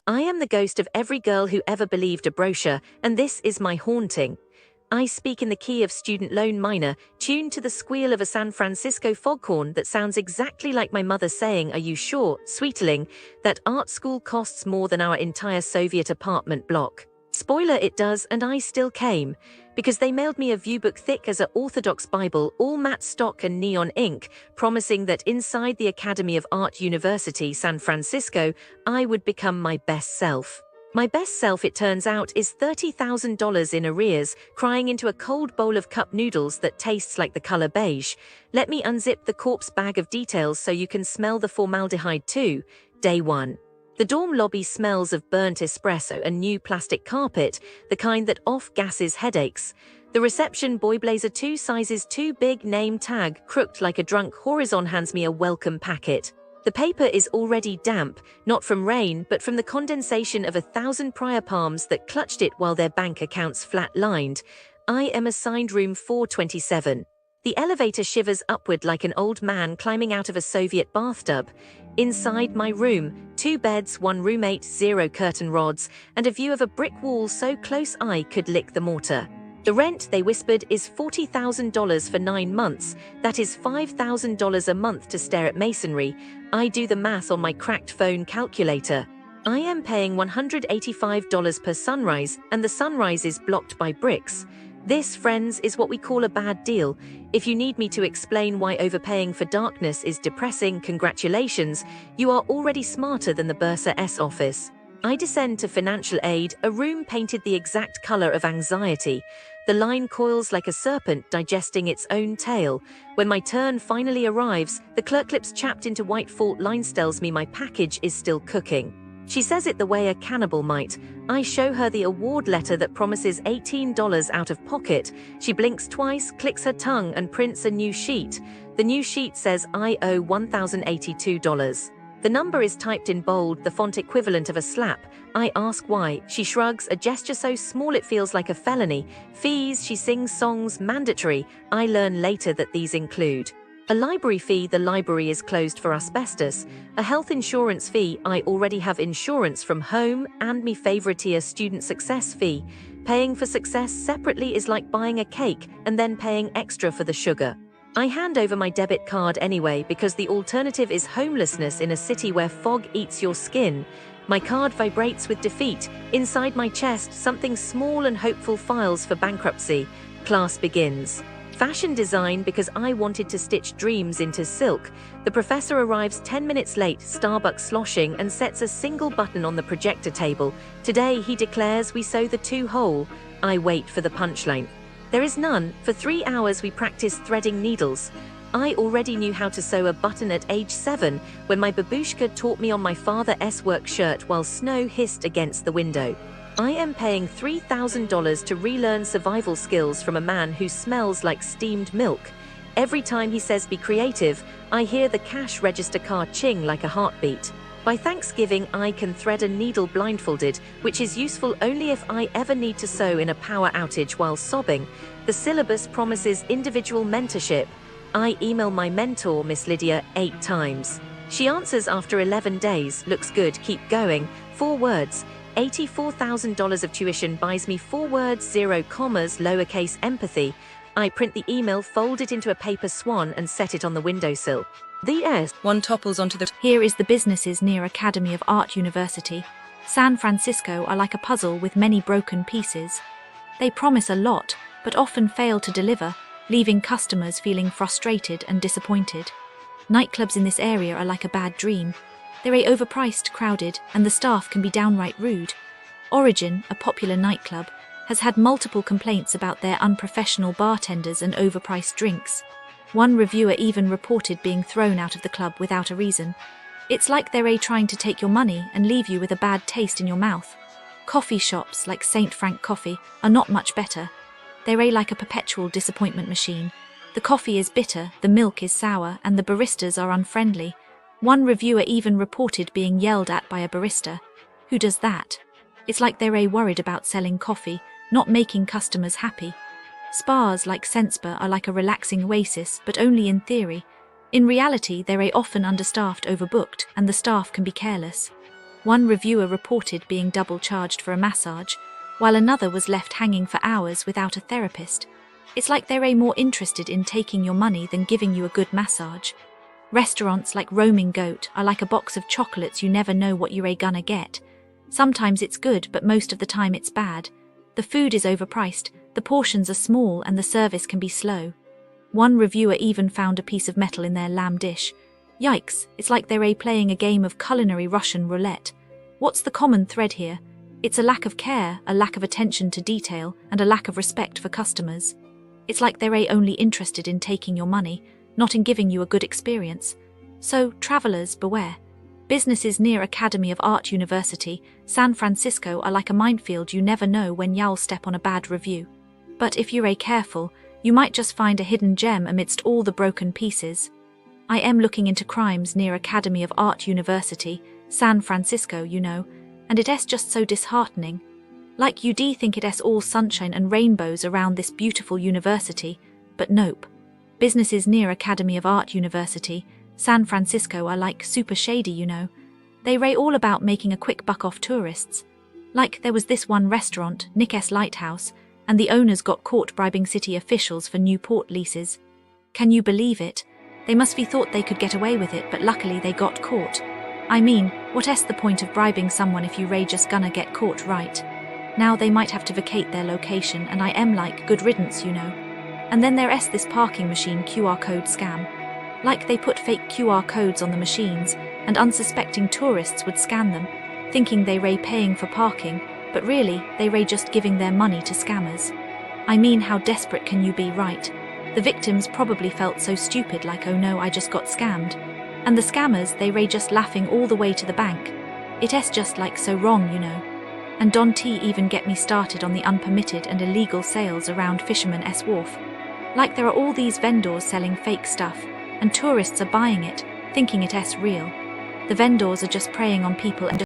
I am the ghost of every girl who ever believed a brochure, and this is my haunting. I speak in the key of student loan minor, tuned to the squeal of a San Francisco foghorn that sounds exactly like my mother saying, "Are you sure, sweetling, that art school costs more than our entire Soviet apartment block?" Spoiler, it does, and I still came, because they mailed me a viewbook thick as an Orthodox Bible, all matte stock and neon ink, promising that inside the Academy of Art University, San Francisco, I would become my best self. My best self, it turns out, is $30,000 in arrears, crying into a cold bowl of cup noodles that tastes like the color beige. Let me unzip the corpse bag of details so you can smell the formaldehyde too. Day 1. The dorm lobby smells of burnt espresso and new plastic carpet, the kind that off-gasses headaches. The reception boy blazer 2 sizes too big, name tag crooked like a drunk horizon, hands me a welcome packet. The paper is already damp, not from rain but from the condensation of 1,000 prior palms that clutched it while their bank accounts flat-lined. I am assigned room 427. The elevator shivers upward like an old man climbing out of a Soviet bathtub. Inside my room, 2 beds, 1 roommate, 0 curtain rods, and a view of a brick wall so close I could lick the mortar. The rent, they whispered, is $40,000 for 9 months. That is $5,000 a month to stare at masonry. I do the math on my cracked phone calculator. I am paying $185 per sunrise, and the sunrise is blocked by bricks. This, friends, is what we call a bad deal. If you need me to explain why overpaying for darkness is depressing, congratulations, you are already smarter than the Bursa S office. I descend to financial aid, a room painted the exact color of anxiety. The line coils like a serpent digesting its own tail. When my turn finally arrives, the clerk lips chapped into white fault lines tells me my package is still cooking. She says it the way a cannibal might. I show her the award letter that promises $18 out of pocket. She blinks twice, clicks her tongue, and prints a new sheet. The new sheet says I owe $1,082. The number is typed in bold, the font equivalent of a slap. I ask why. She shrugs, a gesture so small it feels like a felony. Fees, she sings songs, mandatory. I learn later that these include a library fee, the library is closed for asbestos. A health insurance fee, I already have insurance from home, and me favorite tier student success fee. Paying for success separately is like buying a cake and then paying extra for the sugar. I hand over my debit card anyway because the alternative is homelessness in a city where fog eats your skin. My card vibrates with defeat. Inside my chest, something small and hopeful files for bankruptcy. Class begins. Fashion design because I wanted to stitch dreams into silk. The professor arrives 10 minutes late, Starbucks sloshing, and sets a single button on the projector table. Today, he declares, we sew the 2 whole. I wait for the punchline. There is none. For 3 hours we practiced threading needles. I already knew how to sew a button at age 7 when my babushka taught me on my father's work shirt while snow hissed against the window. I am paying $3,000 to relearn survival skills from a man who smells like steamed milk. Every time he says be creative, I hear the cash register car ching like a heartbeat. By Thanksgiving, I can thread a needle blindfolded, which is useful only if I ever need to sew in a power outage while sobbing. The syllabus promises individual mentorship. I email my mentor, Miss Lydia, 8 times. She answers after 11 days, looks good, keep going, 4 words. $84,000 of tuition buys me 4 words, 0 commas, lowercase empathy. I print the email, fold it into a paper swan, and set it on the windowsill. The S. One topples onto the... Here is the businesses near Academy of Art University. San Francisco are like a puzzle with many broken pieces. They promise a lot, but often fail to deliver, leaving customers feeling frustrated and disappointed. Nightclubs in this area are like a bad dream. They're overpriced, crowded, and the staff can be downright rude. Origin, a popular nightclub, has had multiple complaints about their unprofessional bartenders and overpriced drinks. One reviewer even reported being thrown out of the club without a reason. It's like they're trying to take your money and leave you with a bad taste in your mouth. Coffee shops like St. Frank Coffee are not much better. They're like a perpetual disappointment machine. The coffee is bitter, the milk is sour, and the baristas are unfriendly. One reviewer even reported being yelled at by a barista. Who does that? It's like they're worried about selling coffee, not making customers happy. Spas like Senspa are like a relaxing oasis, but only in theory. In reality, they're often understaffed, overbooked, and the staff can be careless. One reviewer reported being double charged for a massage, while another was left hanging for hours without a therapist. It's like they're more interested in taking your money than giving you a good massage. Restaurants like Roaming Goat are like a box of chocolates. You never know what you're gonna get. Sometimes it's good, but most of the time it's bad. The food is overpriced, the portions are small, and the service can be slow. One reviewer even found a piece of metal in their lamb dish. Yikes, it's like they're playing a game of culinary Russian roulette. What's the common thread here? It's a lack of care, a lack of attention to detail, and a lack of respect for customers. It's like they're only interested in taking your money, not in giving you a good experience. So, travelers, beware. Businesses near Academy of Art University, San Francisco are like a minefield. You never know when you'll step on a bad review. But if you're careful, you might just find a hidden gem amidst all the broken pieces. I am looking into crimes near Academy of Art University, San Francisco, and it's just so disheartening. Like you'd think it's all sunshine and rainbows around this beautiful university, but nope. Businesses near Academy of Art University, San Francisco are like super shady, They're all about making a quick buck off tourists. Like there was this one restaurant, Nick's Lighthouse, and the owners got caught bribing city officials for new port leases. Can you believe it? They must be thought they could get away with it, but luckily they got caught. I mean, what's the point of bribing someone if you're just gonna get caught, right? Now they might have to vacate their location, and I am like, good riddance, And then there's this parking machine QR code scam. Like they put fake QR codes on the machines, and unsuspecting tourists would scan them, thinking they're paying for parking, but really, they're just giving their money to scammers. I mean, how desperate can you be, right? The victims probably felt so stupid, like, oh no, I just got scammed. And the scammers, they're just laughing all the way to the bank. It's just like so wrong, And don't even get me started on the unpermitted and illegal sales around Fisherman's Wharf. Like there are all these vendors selling fake stuff, and tourists are buying it, thinking it's real. The vendors are just preying on people and